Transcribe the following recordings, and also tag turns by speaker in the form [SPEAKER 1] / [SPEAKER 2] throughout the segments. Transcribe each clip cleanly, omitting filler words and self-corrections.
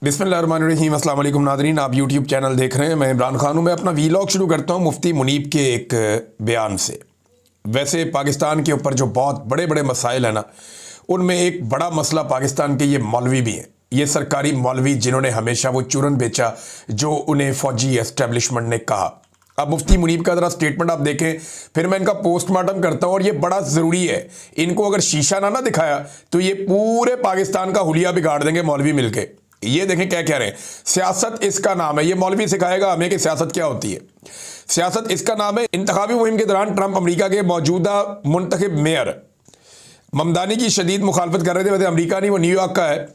[SPEAKER 1] बिस्मिल्लाहिर्रहमानिर्रहीम। अस्सलाम वालेकुम नाज़रीन, आप यूट्यूब चैनल देख रहे हैं। मैं इमरान खान हूँ। मैं अपना वीलॉग शुरू करता हूँ मुफ्ती मुनीब के एक बयान से। वैसे पाकिस्तान के ऊपर जो बहुत बड़े बड़े मसाइल हैं ना, उनमें एक बड़ा मसला पाकिस्तान के ये मौलवी भी हैं। ये सरकारी मौलवी जिन्होंने हमेशा वो चूरन बेचा जो उन्हें फ़ौजी एस्टेब्लिशमेंट ने कहा। अब मुफ्ती मुनीब का ज़रा स्टेटमेंट आप देखें, फिर मैं इनका पोस्टमार्टम करता हूँ। और ये बड़ा ज़रूरी है, इनको अगर शीशा ना दिखाया तो ये पूरे पाकिस्तान का हुलिया बिगाड़ देंगे मौलवी मिलके। ये देखें क्या कह रहे हैं। सियासत इसका नाम है, ये मौलवी सिखाएगा हमें कि सियासत क्या होती है। सियासत इसका नाम है। इंतखाबी मुहिम के दौरान ट्रंप अमेरिका के मौजूदा मुंतखब मेयर ममदानी की शदीद मुखालफत कर रहे थे। वैसे अमेरिका नहीं, वो न्यूयॉर्क का है।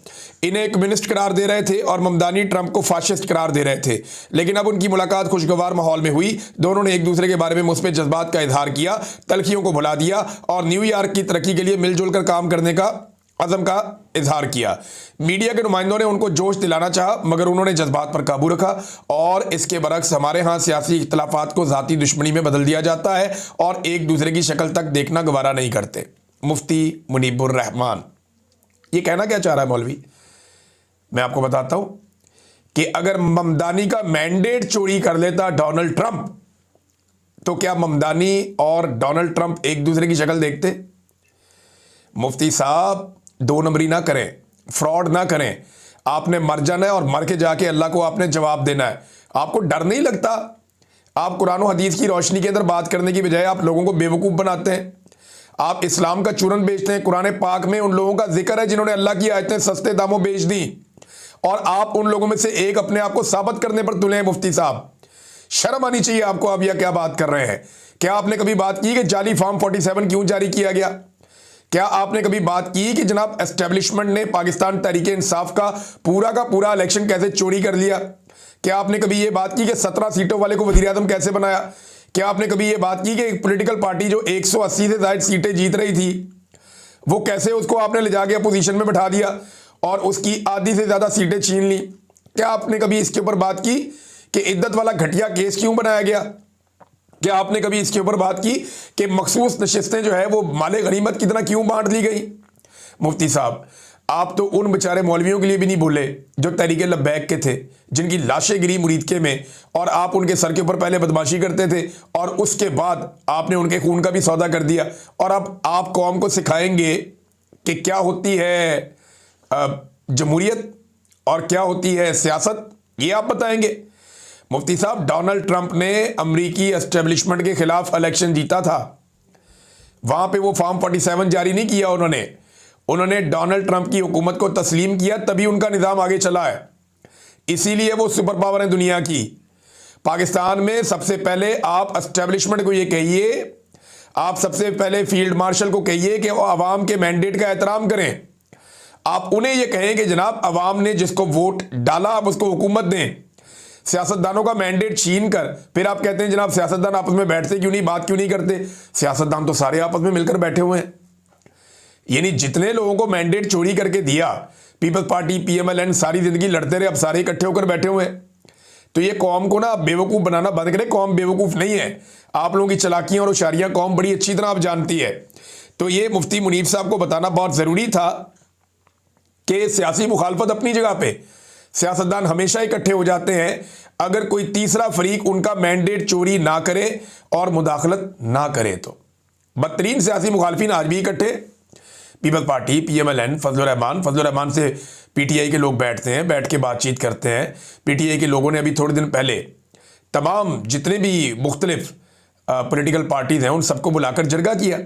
[SPEAKER 1] इन्हें कम्युनिस्ट करार दे रहे थे और ममदानी ट्रंप को फाशिस्ट करार दे रहे थे। लेकिन अब उनकी मुलाकात खुशगवार माहौल में हुई। दोनों ने एक दूसरे के बारे में मुस्बित जज्बात का इजहार किया, तलखियों को भुला दिया और न्यूयॉर्क की तरक्की के लिए मिलजुल कर काम करने का अज़म का इजहार किया। मीडिया के नुमाइंदों ने उनको जोश दिलाना चाहा, मगर उन्होंने जज्बात पर काबू रखा। और इसके बरक्स हमारे यहाँ सियासी इख्तलाफात को ज़ाती दुश्मनी में बदल दिया जाता है और एक दूसरे की शक्ल तक देखना गवारा नहीं करते। मुफ्ती मुनीबुर रहमान ये कहना क्या चाह रहा है मौलवी, मैं आपको बताता हूं कि अगर ममदानी का मैंडेट चोरी कर लेता डोनाल्ड ट्रंप, तो क्या ममदानी और डोनाल्ड ट्रंप एक दूसरे की शक्ल देखते? मुफ्ती साहब, दो नंबरी ना करें, फ्रॉड ना करें। आपने मर जाना है और मर के जाके अल्लाह को आपने जवाब देना है। आपको डर नहीं लगता? आप कुरान और हदीस की रोशनी के अंदर बात करने की बजाय आप लोगों को बेवकूफ़ बनाते हैं। आप इस्लाम का चूरन बेचते हैं। कुरान पाक में उन लोगों का जिक्र है जिन्होंने अल्लाह की आयतें सस्ते दामों बेच दी, और आप उन लोगों में से एक अपने आप को साबित करने पर तुले हैं। मुफ्ती साहब, शर्म आनी चाहिए आपको। आप यह क्या बात कर रहे हैं? क्या आपने कभी बात की कि जाली फॉर्म 47 क्यों जारी किया गया? क्या आपने कभी बात की कि जनाब एस्टेब्लिशमेंट ने पाकिस्तान तहरीक इंसाफ का पूरा इलेक्शन कैसे चोरी कर लिया? क्या आपने कभी यह बात की कि 17 सीटों वाले को वज़ीर आज़म कैसे बनाया? क्या आपने कभी यह बात की कि एक पॉलिटिकल पार्टी जो 180 से ज़ायद सीटें जीत रही थी, वो कैसे उसको आपने ले जाके अपोजिशन में बैठा दिया और उसकी आधी से ज़्यादा सीटें छीन ली? क्या आपने कभी इसके ऊपर बात की कि इद्दत वाला घटिया केस क्यों बनाया गया? क्या आपने कभी इसके ऊपर बात की कि मखसूस नशिस्तें जो है वो माले गनीमत की तरह क्यों बांट दी गई? मुफ्ती साहब, आप तो उन बेचारे मौलवियों के लिए भी नहीं भूले जो तहरीके लब्बैक के थे, जिनकी लाशें गिरी मुरीदके में, और आप उनके सर के ऊपर पहले बदमाशी करते थे और उसके बाद आपने उनके खून का भी सौदा कर दिया। और अब आप कौम को सिखाएंगे कि क्या होती है जमहूरियत और क्या होती है सियासत, ये आप बताएंगे। मुफ्ती साहब, डोनाल्ड ट्रंप ने अमरीकी एस्टेब्लिशमेंट के खिलाफ इलेक्शन जीता था। वहां पे वो फॉर्म 47 जारी नहीं किया उन्होंने डोनाल्ड ट्रंप की हुकूमत को तस्लीम किया, तभी उनका निज़ाम आगे चला है। इसीलिए वो सुपर पावर है दुनिया की। पाकिस्तान में सबसे पहले आप एस्टेब्लिशमेंट को ये कहिए, आप सबसे पहले फील्ड मार्शल को कहिए कि वो अवाम के मैंडेट का एहतराम करें। आप उन्हें यह कहें कि जनाब अवाम ने जिसको वोट डाला आप उसको हुकूमत दें। सियासतदानों का मैंडेट छीन कर फिर आप कहते हैं जनाब सियासतदान आपस में बैठते क्यों नहीं, बात क्यों नहीं करते? सियासतदान तो सारे आपस में मिलकर बैठे हुए हैं। यानी जितने लोगों को मैंडेट चोरी करके दिया, पीपल्स पार्टी, PMLN, सारी जिंदगी लड़ते रहे, अब सारे इकट्ठे होकर बैठे हुए हैं। तो ये कौम को ना बेवकूफ़ बनाना बंद करें। कौम बेवकूफ़ नहीं है। आप लोगों की चालाकियां और होशियारियां कौम बड़ी अच्छी तरह आप जानती है। तो ये मुफ्ती मुनीब साहब को बताना बहुत ज़रूरी था कि सियासी मुखालफत अपनी जगह पे, सियासतदान हमेशा इकट्ठे हो जाते हैं अगर कोई तीसरा फरीक उनका मैंडेट चोरी ना करे और मुदाखलत ना करे। तो बदतरीन सियासी मुखालफिन आज भी इकट्ठे, people's party, PMLN, Fazlur Rehman से PTI के लोग बैठते हैं, बैठ के बातचीत करते हैं। PTI के लोगों ने अभी थोड़े दिन पहले तमाम जितने भी मुख्तलिफ पॉलिटिकल पार्टीज़ हैं उन सबको बुलाकर जरगा किया,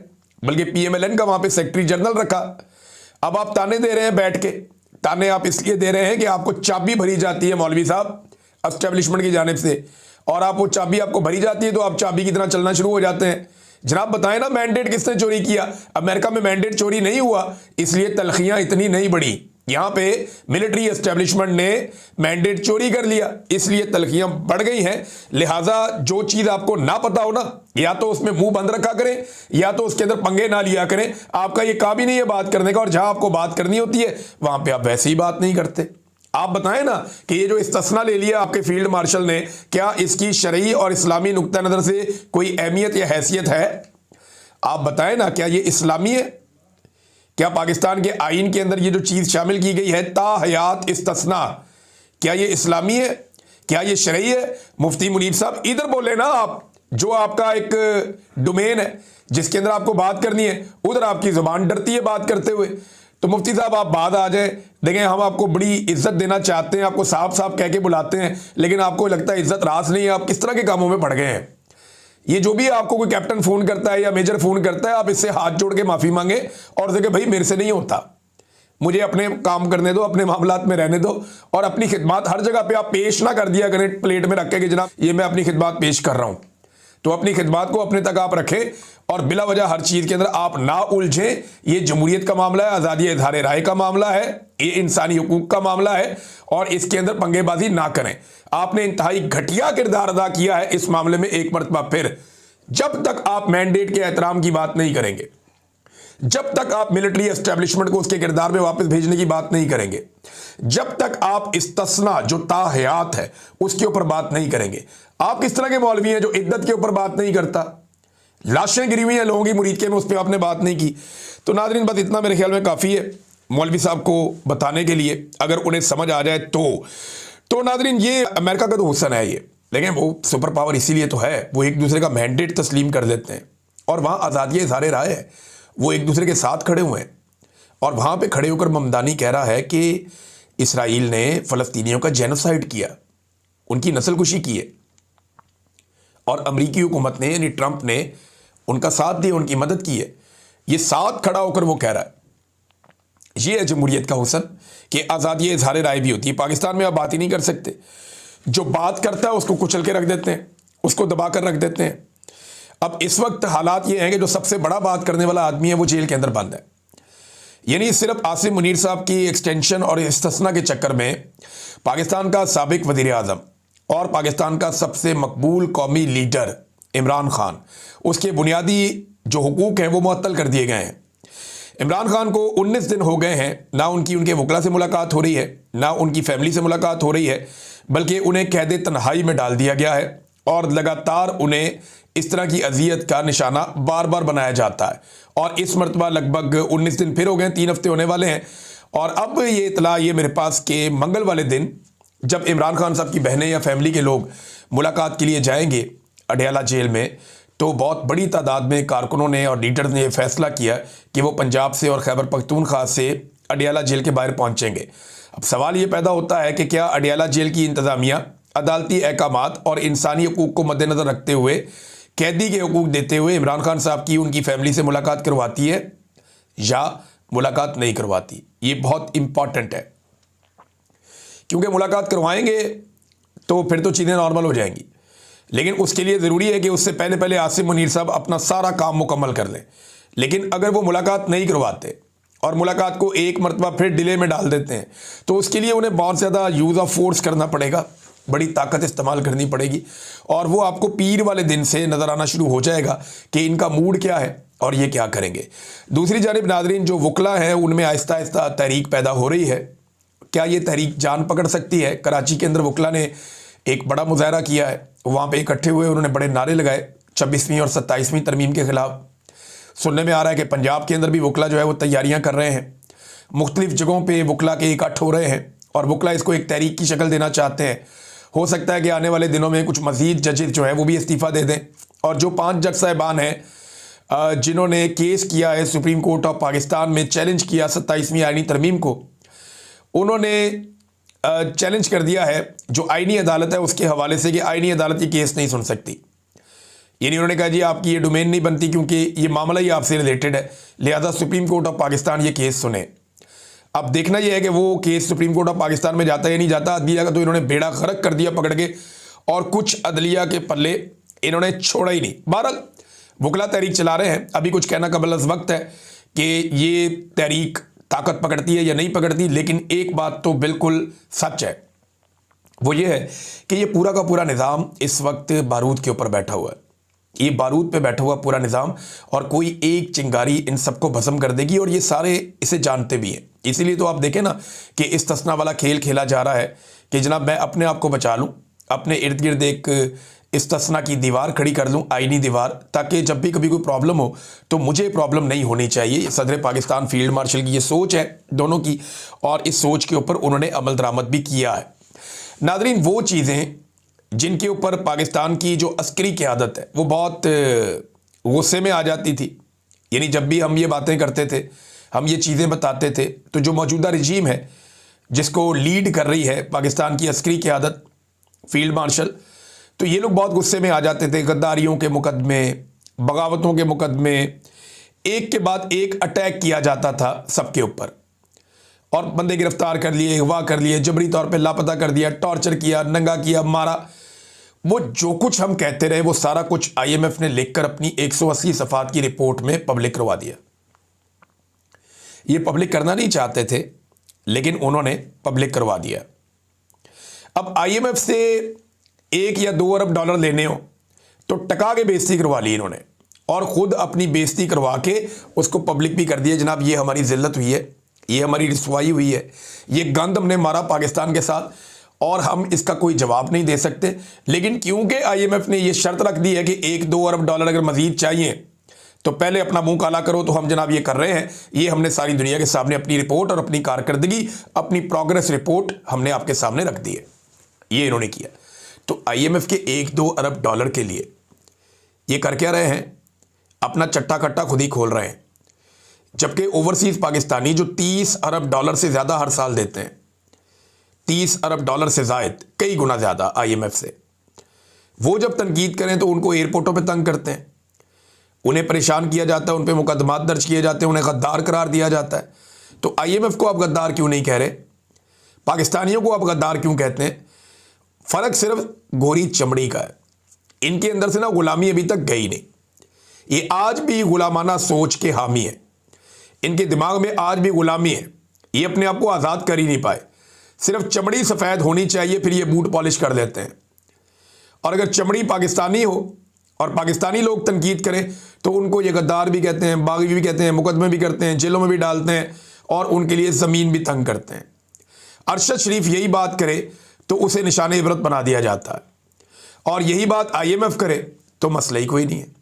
[SPEAKER 1] बल्कि PMLN का वहाँ पे सेक्रेटरी जनरल रखा। अब आप ताने दे रहे हैं बैठ के। ताने आप इसलिए दे रहे हैं कि आपको चाबी भरी जाती है मौलवी साहब एस्टेब्लिशमेंट की जानिब से, और आप वो चाबी आपको भरी जाती है तो आप चाबी की तरह चलना शुरू हो जाते हैं। जनाब बताएं ना मैंडेट किसने चोरी किया? अमेरिका में मैंडेट चोरी नहीं हुआ, इसलिए तलखियां इतनी नहीं बढ़ी। यहां पे मिलिट्री एस्टेब्लिशमेंट ने मैंडेट चोरी कर लिया, इसलिए तलखियां बढ़ गई हैं। लिहाजा जो चीज आपको ना पता हो ना, या तो उसमें मुंह बंद रखा करें या तो उसके अंदर पंगे ना लिया करें। आपका ये काम ही नहीं है बात करने का, और जहां आपको बात करनी होती है वहां पे आप वैसे ही बात नहीं करते। आप बताएं ना कि ये जो इस्तिस्ना ले लिया आपके फील्ड मार्शल ने, क्या इसकी शरई और इस्लामी नुक्ता नज़र से कोई अहमियत या हैसियत है? आप बताएं ना, क्या ये इस्लामी है? क्या पाकिस्तान के आइन के अंदर ये जो चीज़ शामिल की गई है ताहयात इस्तिस्ना, क्या ये इस्लामी है? क्या ये शरई है? मुफ्ती मुनीब साहब इधर बोले ना आप, जो आपका एक डोमेन है जिसके अंदर आपको बात करनी है, उधर आपकी जुबान डरती है बात करते हुए। तो मुफ्ती साहब आप बाद आ जाए, देखें हम आपको बड़ी इज्जत देना चाहते हैं, आपको साहब साहब कह के बुलाते हैं, लेकिन आपको लगता है इज्जत रास नहीं है, आप किस तरह के कामों में पड़ गए हैं। ये जो भी आपको कोई कैप्टन फोन करता है या मेजर फोन करता है, आप इससे हाथ जोड़ के माफी मांगे और देखें भाई मेरे से नहीं होता, मुझे अपने काम करने दो, अपने मामलात में रहने दो, और अपनी खिदमत हर जगह पे आप पेश ना कर दिया करें प्लेट में रख के कि जनाब ये मैं अपनी खिदमत पेश कर रहा हूं। तो अपनी खिदमत को अपने तक आप रखें और बिला वजह हर चीज के अंदर आप ना उलझें। ये जमहूरियत का मामला है, आज़ादी इज़हार राय का मामला है, ये इंसानी हुकूक का मामला है, और इसके अंदर पंगेबाजी ना करें। आपने इंतहाई घटिया किरदार अदा किया है इस मामले में एक मरतबा फिर। जब तक आप मैंडेट के एहतराम की बात नहीं करेंगे, जब तक आप मिलिट्री एस्टेब्लिशमेंट को उसके किरदार में वापस भेजने की बात नहीं करेंगे, जब तक आप इस्तिस्ना जो ताहयात है उसके ऊपर बात नहीं करेंगे। आप किस तरह के मौलवी हैं जो इद्दत के ऊपर बात नहीं करता? लाशें गिरी हुई हैं लोगों की मुरीदके में, उस पर आपने बात नहीं की। तो नाज़रीन बस इतना मेरे ख्याल में काफ़ी है मौलवी साहब को बताने के लिए, अगर उन्हें समझ आ जाए तो नाज़रीन ये अमेरिका का तो हुस्न है ये, लेकिन वो सुपर पावर इसीलिए तो है, वो एक दूसरे का मैंडेट तस्लीम कर देते हैं और वहाँ आज़ादी इज़हार राय है, वो एक दूसरे के साथ खड़े हुए हैं। और वहाँ पे खड़े होकर ममदानी कह रहा है कि इसराइल ने फ़लस्तीनियों का जेनोसाइड किया, उनकी नस्लकुशी की है, और अमरीकी हुकूमत ने यानी ट्रंप ने उनका साथ दिया, उनकी मदद की है। ये साथ खड़ा होकर वो कह रहा है। ये है जमहूरियत का हुस्न कि आज़ादी इज़हार राय भी होती है। पाकिस्तान में आप बात ही नहीं कर सकते, जो बात करता है उसको कुचल के रख देते हैं, उसको दबा कर रख देते हैं। अब इस वक्त हालात ये हैं कि जो सबसे बड़ा बात करने वाला आदमी है वो जेल के अंदर बंद है। यानी सिर्फ आसिम मुनीर साहब की एक्सटेंशन और इस्तिस्ना के चक्कर में पाकिस्तान का साबिक वज़ीर आज़म और पाकिस्तान का सबसे मकबूल कौमी लीडर इमरान खान, उसके बुनियादी जो हुकूक हैं वो मुअत्तल कर दिए गए हैं। इमरान खान को 19 दिन हो गए हैं, ना उनके वकला से मुलाकात हो रही है, ना उनकी फैमिली से मुलाकात हो रही है, बल्कि उन्हें कैद तन्हाई में डाल दिया गया है और लगातार उन्हें इस तरह की अजियत का निशाना बार बार बनाया जाता है। और इस मरतबा लगभग 19 दिन फिर हो गए, 3 हफ्ते होने वाले हैं। और अब ये इतला ये मेरे पास कि मंगल वाले दिन जब इमरान खान साहब की बहनें या फैमिली के लोग मुलाकात के लिए जाएंगे अडयाला जेल में, तो बहुत बड़ी तादाद में कारकुनों ने और लीडर्स ने फैसला किया कि वो पंजाब से और खैबर पख्तूनख्वा से अडयाला जेल के बाहर पहुंचेंगे। अब सवाल ये पैदा होता है कि क्या अडयाला जेल की इंतज़ामिया अदालती अहकामात और इंसानी हकूक़ को मद्देनज़र रखते हुए कैदी के हकूक़ देते हुए इमरान खान साहब की उनकी फैमिली से मुलाकात करवाती है या मुलाकात नहीं करवाती? ये बहुत इंपॉर्टेंट है, क्योंकि मुलाकात करवाएंगे तो फिर तो चीज़ें नॉर्मल हो जाएंगी, लेकिन उसके लिए ज़रूरी है कि उससे पहले पहले आसिम मुनीर साहब अपना सारा काम मुकम्मल कर लें। लेकिन अगर वो मुलाकात नहीं करवाते और मुलाकात को एक मरतबा फिर डिले में डाल देते हैं, तो उसके लिए उन्हें बहुत ज़्यादा यूज़ ऑफ फोर्स करना पड़ेगा, बड़ी ताकत इस्तेमाल करनी पड़ेगी, और वो आपको पीर वाले दिन से नज़र आना शुरू हो जाएगा कि इनका मूड क्या है और ये क्या करेंगे। दूसरी जानिब नाज़रीन, जो वकला हैं उनमें आहिस्ता आहिस्ता तहरीक पैदा हो रही है। क्या ये तहरीक जान पकड़ सकती है? कराची के अंदर वकला ने एक बड़ा मुजाहरा किया है, वहाँ पे इकट्ठे हुए उन्होंने बड़े नारे लगाए 26वीं और 27वीं तरमीम के ख़िलाफ़। सुनने में आ रहा है कि पंजाब के अंदर भी वकला जो है वो तैयारियाँ कर रहे हैं, मुख्तलिफ़ जगहों पे वकला के इकट्ठ हो रहे हैं और वकला इसको एक तहरीक की शक्ल देना चाहते हैं। हो सकता है कि आने वाले दिनों में कुछ मज़ीद जजेस जो है वो भी इस्तीफ़ा दे दें, और जो 5 जज साहिबान हैं जिन्होंने केस किया है सुप्रीम कोर्ट ऑफ पाकिस्तान में, चैलेंज किया 27वीं आईनी तरमीम को, उन्होंने चैलेंज कर दिया है जो आईनी अदालत है उसके हवाले से कि आईनी अदालत ये केस नहीं सुन सकती। यानी उन्होंने कहा जी आपकी ये डोमेन नहीं बनती क्योंकि ये मामला ही आपसे रिलेटेड है, लिहाजा सुप्रीम कोर्ट ऑफ पाकिस्तान ये केस सुने। अब देखना यह है कि वो case supreme court of Pakistan में जाता है या नहीं जाता। अदलिया का तो इन्होंने बेड़ा गर्क कर दिया पकड़ के, और कुछ अदलिया के पल्ले इन्होंने छोड़ा ही नहीं। बहरहाल वकला तहरीक चला रहे हैं, अभी कुछ कहना कबल अज़ वक्त है कि ये तहरीक ताकत पकड़ती है या नहीं पकड़ती, लेकिन एक बात तो बिल्कुल सच है, वो ये है कि ये पूरा का पूरा निज़ाम इस वक्त बारूद के ऊपर बैठा हुआ है। ये बारूद पे बैठा हुआ पूरा निज़ाम, और कोई एक चिंगारी इन सबको भस्म कर देगी, और ये सारे इसे जानते भी हैं। इसीलिए तो आप देखें ना कि इस्तिस्ना वाला खेल खेला जा रहा है कि जनाब मैं अपने आप को बचा लूँ, अपने इर्द गिर्द एक इस्तिस्ना की दीवार खड़ी कर लूँ, आईनी दीवार, ताकि जब भी कभी कोई प्रॉब्लम हो तो मुझे प्रॉब्लम नहीं होनी चाहिए। सदर पाकिस्तान फील्ड मार्शल की ये सोच है दोनों की, और इस सोच के ऊपर उन्होंने अमल दरामद भी किया है। नादरीन, वो चीज़ें जिनके ऊपर पाकिस्तान की जो अस्करी क़यादत है वो बहुत गुस्से में आ जाती थी, यानी जब भी हम ये बातें करते थे, हम ये चीज़ें बताते थे, तो जो मौजूदा रजीम है जिसको लीड कर रही है पाकिस्तान की अस्करी क़यादत फील्ड मार्शल, तो ये लोग बहुत गुस्से में आ जाते थे। गद्दारियों के मुकदमे, बगावतों के मुकदमे, एक के बाद एक अटैक किया जाता था सबके ऊपर, और बंदे गिरफ्तार कर लिए, अगवा कर लिए, जबरी तौर पे लापता कर दिया, टॉर्चर किया, नंगा किया, मारा। वो जो कुछ हम कहते रहे वो सारा कुछ आईएमएफ ने लिखकर अपनी 180 सफ़ात की रिपोर्ट में पब्लिक करवा दिया। ये पब्लिक करना नहीं चाहते थे लेकिन उन्होंने पब्लिक करवा दिया। अब आईएमएफ से 1 या 2 अरब डॉलर लेने हो तो टका के बेइज्जती करवा ली इन्होंने, और ख़ुद अपनी बेइज्जती करवा के उसको पब्लिक भी कर दिया। जनाब, ये हमारी जिल्लत हुई है, ये हमारी रिसवाई हुई है, ये गंद हमने मारा पाकिस्तान के साथ और हम इसका कोई जवाब नहीं दे सकते। लेकिन क्योंकि आईएमएफ ने ये शर्त रख दी है कि 1-2 अरब डॉलर अगर मज़ीद चाहिए तो पहले अपना मुंह काला करो, तो हम जनाब ये कर रहे हैं। ये हमने सारी दुनिया के सामने अपनी रिपोर्ट और अपनी कारकर्दगी, अपनी प्रोग्रेस रिपोर्ट हमने आपके सामने रख दी है। ये इन्होंने किया। तो आईएमएफ के 1-2 अरब डॉलर के लिए ये कर क्या रहे हैं? अपना चट्टा कट्टा खुद ही खोल रहे हैं। जबकि ओवरसीज़ पाकिस्तानी जो 30 अरब डॉलर से ज़्यादा हर साल देते हैं, 30 अरब डॉलर से ज़ायद, कई गुना ज़्यादा आईएमएफ से, वो जब तनकीद करें तो उनको एयरपोर्टों पे तंग करते हैं, उन्हें परेशान किया जाता है, उन पे मुकदमात दर्ज किए जाते हैं, उन्हें गद्दार करार दिया जाता है। तो आईएमएफ को आप गद्दार क्यों नहीं कह रहे? पाकिस्तानियों को आप गद्दार क्यों कहते हैं? फ़र्क सिर्फ गोरी चमड़ी का है। इनके अंदर से ना गुलामी अभी तक गई नहीं, ये आज भी गुलामाना सोच के हामी है, इनके दिमाग में आज भी गुलामी है, ये अपने आप को आज़ाद कर ही नहीं पाए। सिर्फ चमड़ी सफ़ेद होनी चाहिए फिर ये बूट पॉलिश कर देते हैं, और अगर चमड़ी पाकिस्तानी हो और पाकिस्तानी लोग तनकीद करें तो उनको ये गद्दार भी कहते हैं, बागी भी कहते हैं, मुकदमे भी करते हैं, जेलों में भी डालते हैं और उनके लिए ज़मीन भी तंग करते हैं। अरशद शरीफ यही बात करे तो उसे निशान इबरत बना दिया जाता है, और यही बात आईएमएफ करे तो मसला ही कोई नहीं है।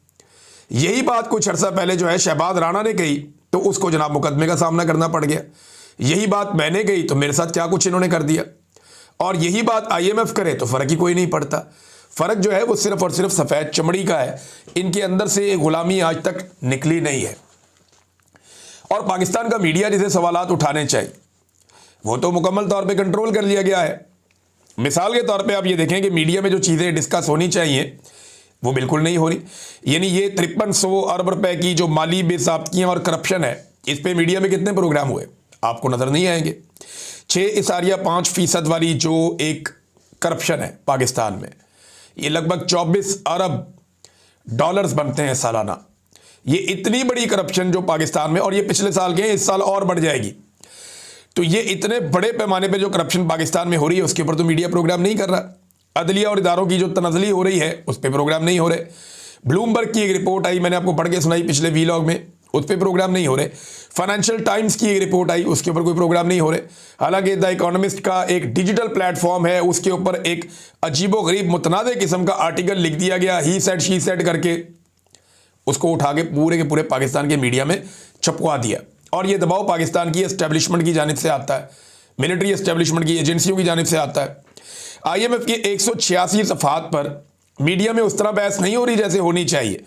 [SPEAKER 1] यही बात कुछ अर्सा पहले जो है शहबाज राणा ने कही तो उसको जनाब मुकदमे का सामना करना पड़ गया। यही बात मैंने कही तो मेरे साथ क्या कुछ इन्होंने कर दिया, और यही बात आईएमएफ करे तो फ़र्क ही कोई नहीं पड़ता। फ़र्क जो है वो सिर्फ और सिर्फ सफ़ेद चमड़ी का है। इनके अंदर से गुलामी आज तक निकली नहीं है। और पाकिस्तान का मीडिया जिसे सवालात उठाने चाहिए वो तो मुकम्मल तौर पे कंट्रोल कर लिया गया है। मिसाल के तौर पे आप ये देखें कि मीडिया में जो चीज़ें डिस्कस होनी चाहिए वो बिल्कुल नहीं हो रही। यानी ये 5300 अरब रुपए की जो माली बेसाब्तियाँ और करप्शन है, इस पे मीडिया में कितने प्रोग्राम हुए आपको नज़र नहीं आएंगे। 6.5% वाली जो एक करप्शन है पाकिस्तान में, ये लगभग 24 अरब डॉलर्स बनते हैं सालाना। ये इतनी बड़ी करप्शन जो पाकिस्तान में, और ये पिछले साल के हैं, इस साल और बढ़ जाएगी। तो ये इतने बड़े पैमाने पे जो करप्शन पाकिस्तान में हो रही है उसके ऊपर तो मीडिया प्रोग्राम नहीं कर रहा। अदलिया और इदारों की जो तनज़ली हो रही है उस पर प्रोग्राम नहीं हो रहे। ब्लूमबर्ग की एक रिपोर्ट आई, मैंने आपको पढ़ के सुनाई पिछले वीलॉग में, उस पर प्रोग्राम नहीं हो रहे। फाइनेंशियल टाइम्स की एक रिपोर्ट आई, उसके ऊपर कोई प्रोग्राम नहीं हो रहे। हालांकि द इकोनॉमिस्ट का एक डिजिटल प्लेटफॉर्म है, उसके ऊपर एक अजीबोगरीब मुतनाज़ किस्म का आर्टिकल लिख दिया गया, ही सेड शी सेड करके, उसको उठा के पूरे पाकिस्तान के मीडिया में छपवा दिया। और ये दबाव पाकिस्तान की एस्टेब्लिशमेंट की जानिब से आता है, मिलिट्री एस्टेब्लिशमेंट की एजेंसियों की जानिब से आता है। आईएमएफ की 186 सफ़ात पर मीडिया में उस तरह बहस नहीं हो रही जैसे होनी चाहिए।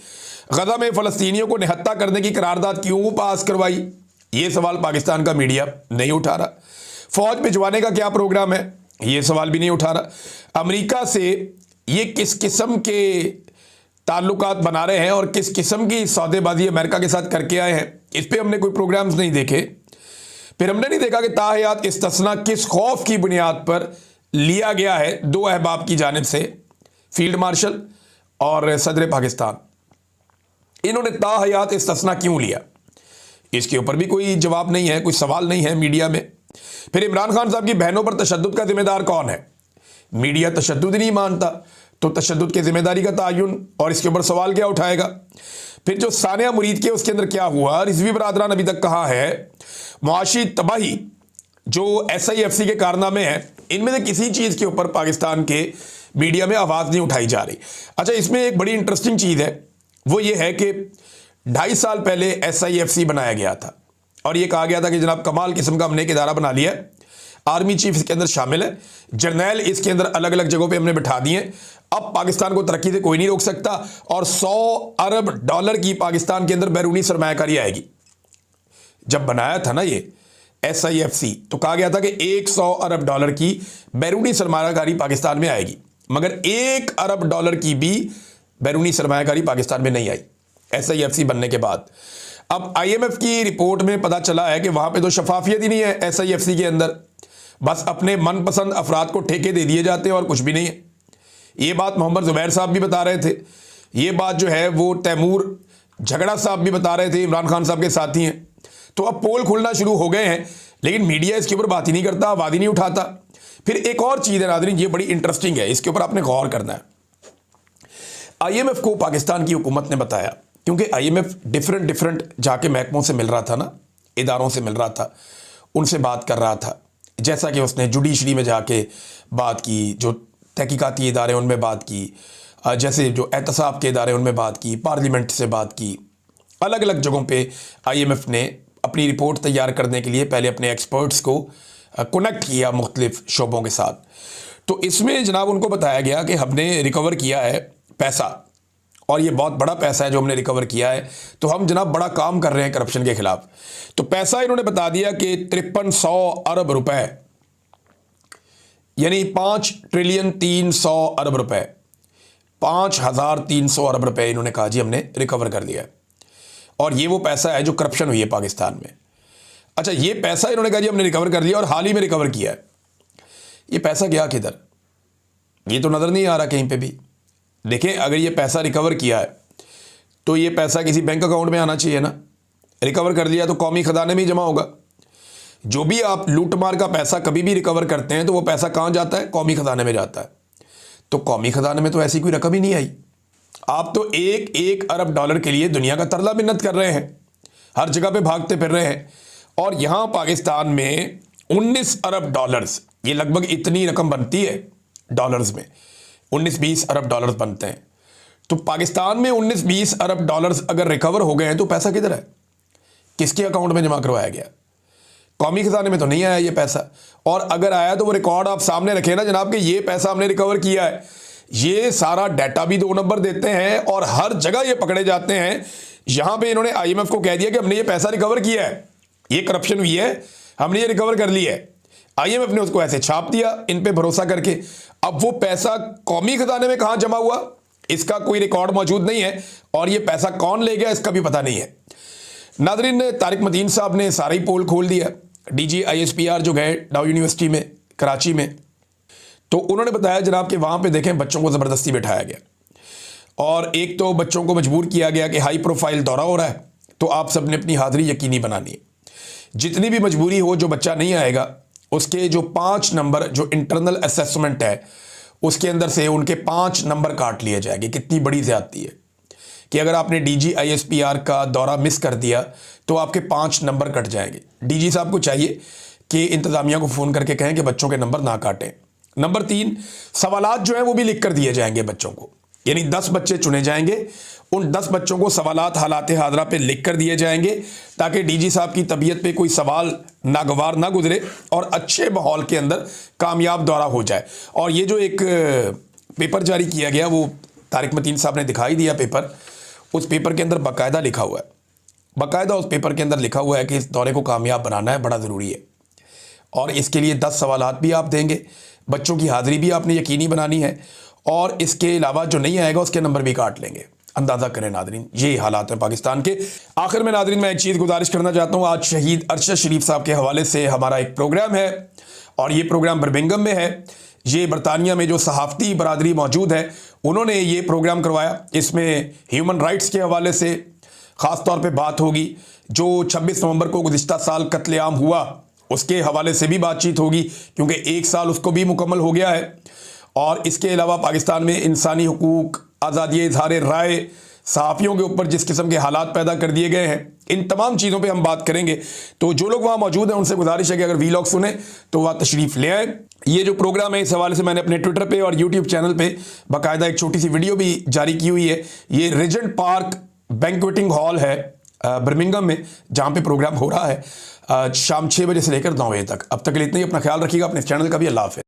[SPEAKER 1] गज़ा में फ़लस्तीनियों को निहत्ता करने की करारदाद क्यों पास करवाई, ये सवाल पाकिस्तान का मीडिया नहीं उठा रहा। फ़ौज भिजवाने का क्या प्रोग्राम है, ये सवाल भी नहीं उठा रहा। अमेरिका से ये किस किस्म के ताल्लुकात बना रहे हैं और किस किस्म की सौदेबाजी अमेरिका के साथ करके आए हैं, इस पर हमने कोई प्रोग्राम्स नहीं देखे। फिर हमने नहीं देखा कि ताहयात इस्तिस्ना किस खौफ की बुनियाद पर लिया गया है दो अहबाब की जानिब से, फील्ड मार्शल और सदर पाकिस्तान। इन्होंने ताहयात इस्तिस्ना क्यों लिया, इसके ऊपर भी कोई जवाब नहीं है, कोई सवाल नहीं है मीडिया में। फिर इमरान खान साहब की बहनों पर तशद्दुद का जिम्मेदार कौन है? मीडिया तशद्दुद ही नहीं मानता, तो तशद्दुद की जिम्मेदारी का तयन और इसके ऊपर सवाल क्या उठाएगा? फिर जो सानिया मुरीद के उसके अंदर क्या हुआ, रिजवी बरादरान अभी तक कहाँ है? मुआशी तबाही जो SIFC के कारनामे हैं, इनमें से किसी चीज़ के ऊपर पाकिस्तान के मीडिया में आवाज़ नहीं उठाई जा रही। अच्छा, इसमें एक बड़ी इंटरेस्टिंग चीज़ है, वो ये है कि 2.5 साल पहले SIFC बनाया गया था और ये कहा गया था कि जनाब कमाल किस्म का हमने एक इदारा बना लिया, आर्मी चीफ इसके अंदर शामिल है, जर्नैल इसके अंदर अलग अलग जगहों पे हमने बिठा दिए। अब पाकिस्तान को तरक्की से कोई नहीं रोक सकता और 100 अरब डॉलर की पाकिस्तान के अंदर बैरूनी सरमायाकारी आएगी। जब बनाया था ना ये SIFC तो कहा गया था कि 100 अरब डॉलर की बैरूनी सरमायाकारी पाकिस्तान में आएगी, मगर 1 अरब डॉलर की भी बैरूनी सरमायाकारी पाकिस्तान में नहीं आई SIFC बनने के बाद। अब IMF की रिपोर्ट में पता चला है कि वहां पे तो शफाफियत ही नहीं है SIFC के अंदर, बस अपने मनपसंद अफराद को ठेके दे दिए जाते हैं और कुछ भी नहीं है। ये बात मोहम्मद जुबैर साहब भी बता रहे थे, ये बात जो है वो तैमूर झगड़ा साहब भी बता रहे थे, इमरान खान साहब के साथी हैं। तो अब पोल खुलना शुरू हो गए हैं, लेकिन मीडिया इसके ऊपर बात ही नहीं करता, आवाज़ ही नहीं उठाता। फिर एक और चीज़ है नाज़रीन, ये बड़ी इंटरेस्टिंग है, इसके ऊपर आपने गौर करना है। IMF को पाकिस्तान की हुकूमत ने बताया, क्योंकि IMF डिफरेंट जाके महकमों से मिल रहा था ना, इदारों से मिल रहा था, उनसे बात कर रहा था। जैसा कि उसने जुडिशरी में जाके बात की, जो तहकीकाती इदारे उनमें बात की, जैसे जो एहतसाब के इदारे उनमें बात की, पार्लियामेंट से बात की, अलग अलग जगहों पे IMF ने अपनी रिपोर्ट तैयार करने के लिए पहले अपने एक्सपर्ट्स को कनेक्ट किया मुख्तलिफ शोबों के साथ। तो इसमें जनाब उनको बताया गया कि हमने रिकवर किया है पैसा, और ये बहुत बड़ा पैसा है जो हमने रिकवर किया है, तो हम जनाब बड़ा काम कर रहे हैं करप्शन के खिलाफ। तो पैसा इन्होंने बता दिया कि 5300 अरब रुपए, यानी 5 ट्रिलियन 300 अरब रुपए, 5300 अरब रुपए इन्होंने कहा जी हमने रिकवर कर लिया है। और ये वो पैसा है जो करप्शन हुई है पाकिस्तान में। अच्छा, ये पैसा इन्होंने कहा जी हमने रिकवर कर लिया और हाल ही में रिकवर किया है। ये पैसा गया किधर, ये तो नज़र नहीं आ रहा कहीं पे भी। देखें, अगर ये पैसा रिकवर किया है तो ये पैसा किसी बैंक अकाउंट में आना चाहिए ना। रिकवर कर लिया तो कौमी खजाने में ही जमा होगा। जो भी आप लूटमार का पैसा कभी भी रिकवर करते हैं तो वो पैसा कहाँ जाता है, कौमी खजाने में जाता है। तो कौमी खजाने में तो ऐसी कोई रकम ही नहीं आई। आप तो 1 अरब डॉलर के लिए दुनिया का तरला मिन्नत कर रहे हैं, हर जगह पे भागते फिर रहे हैं, और यहाँ पाकिस्तान में 19 अरब डॉलर्स, ये लगभग इतनी रकम बनती है डॉलर्स में, 19-20 अरब डॉलर्स बनते हैं। तो पाकिस्तान में 19-20 अरब डॉलर्स अगर रिकवर हो गए हैं तो पैसा किधर है, किसके अकाउंट में जमा करवाया गया? कौमी खजाने में तो नहीं आया ये पैसा। और अगर आया तो वो रिकॉर्ड आप सामने रखें ना जनाब कि ये पैसा हमने रिकवर किया है। ये सारा डाटा भी 2 नंबर देते हैं और हर जगह ये पकड़े जाते हैं। यहां पे इन्होंने IMF को कह दिया कि हमने ये पैसा रिकवर किया है, ये करप्शन हुई है, हमने ये रिकवर कर लिया है। IMF ने उसको ऐसे छाप दिया इन पे भरोसा करके। अब वो पैसा कौमी खजाने में कहां जमा हुआ, इसका कोई रिकॉर्ड मौजूद नहीं है, और ये पैसा कौन ले गया इसका भी पता नहीं है। नादरीन, तारिक मतीन साहब ने सारा ही पोल खोल दिया। DG ISPR जो गए डाउ यूनिवर्सिटी में कराची में, तो उन्होंने बताया जनाब कि वहाँ पे देखें बच्चों को ज़बरदस्ती बैठाया गया, और एक तो बच्चों को मजबूर किया गया कि हाई प्रोफाइल दौरा हो रहा है तो आप सब ने अपनी हाज़िरी यकीनी बनानी है। जितनी भी मजबूरी हो, जो बच्चा नहीं आएगा उसके जो 5 नंबर जो इंटरनल असेसमेंट है उसके अंदर से उनके 5 नंबर काट लिए जाएंगे। कितनी बड़ी ज़्यादती है कि अगर आपने DG ISPR का दौरा मिस कर दिया तो आपके 5 नंबर कट जाएंगे। DG साहब को चाहिए कि इंतज़ामिया को फ़ोन करके कहें कि बच्चों के नंबर ना काटें। नंबर 3, सवालात जो हैं वो भी लिख कर दिए जाएंगे बच्चों को, यानी 10 बच्चे चुने जाएंगे, उन 10 बच्चों को सवालात हालात हाजरा पे लिख कर दिए जाएंगे ताकि DG साहब की तबीयत पे कोई सवाल नागवार ना गुजरे और अच्छे माहौल के अंदर कामयाब दौरा हो जाए। और ये जो एक पेपर जारी किया गया वो तारिक मतीन साहब ने दिखाई दिया पेपर, उस पेपर के अंदर बाकायदा लिखा हुआ है, बाकायदा उस पेपर के अंदर लिखा हुआ है कि इस दौरे को कामयाब बनाना है, बड़ा ज़रूरी है, और इसके लिए 10 सवालात भी आप देंगे, बच्चों की हाज़िरी भी आपने यकीनी बनानी है, और इसके अलावा जो नहीं आएगा उसके नंबर भी काट लेंगे। अंदाज़ा करें नादरीन, ये हालात हैं पाकिस्तान के। आखिर में नादरीन मैं एक चीज़ गुजारिश करना चाहता हूँ, आज शहीद अरशद शरीफ साहब के हवाले से हमारा एक प्रोग्राम है, और ये प्रोग्राम बर्मिंघम में है। ये बरतानिया में जो सहाफ़ती बरादरी मौजूद है उन्होंने ये प्रोग्राम करवाया। इसमें ह्यूमन राइट्स के हवाले से ख़ास तौर पे बात होगी, जो 26 नवंबर को गुज़िश्ता साल कत्लेआम हुआ उसके हवाले से भी बातचीत होगी, क्योंकि 1 साल उसको भी मुकम्मल हो गया है। और इसके अलावा पाकिस्तान में इंसानी हुकूक, आज़ादी इज़हार राय, सहाफ़ियों के ऊपर जिस किस्म के हालात पैदा कर दिए गए हैं, इन तमाम चीज़ों पे हम बात करेंगे। तो जो लोग वहाँ मौजूद हैं उनसे गुजारिश है कि अगर वीलॉग सुने तो वह तशरीफ़ ले आए। ये जो प्रोग्राम है इस हवाले से मैंने अपने ट्विटर पे और यूट्यूब चैनल पे बाकायदा एक छोटी सी वीडियो भी जारी की हुई है। ये रिजेंट पार्क बैंक्वेटिंग हॉल है बर्मिंघम में, जहाँ पे प्रोग्राम हो रहा है शाम 6 बजे से लेकर 9 बजे तक। अब तक के लिए इतना ही, अपना ख्याल रखिएगा, अपने चैनल का भी। अल्लाह हाफ़िज़।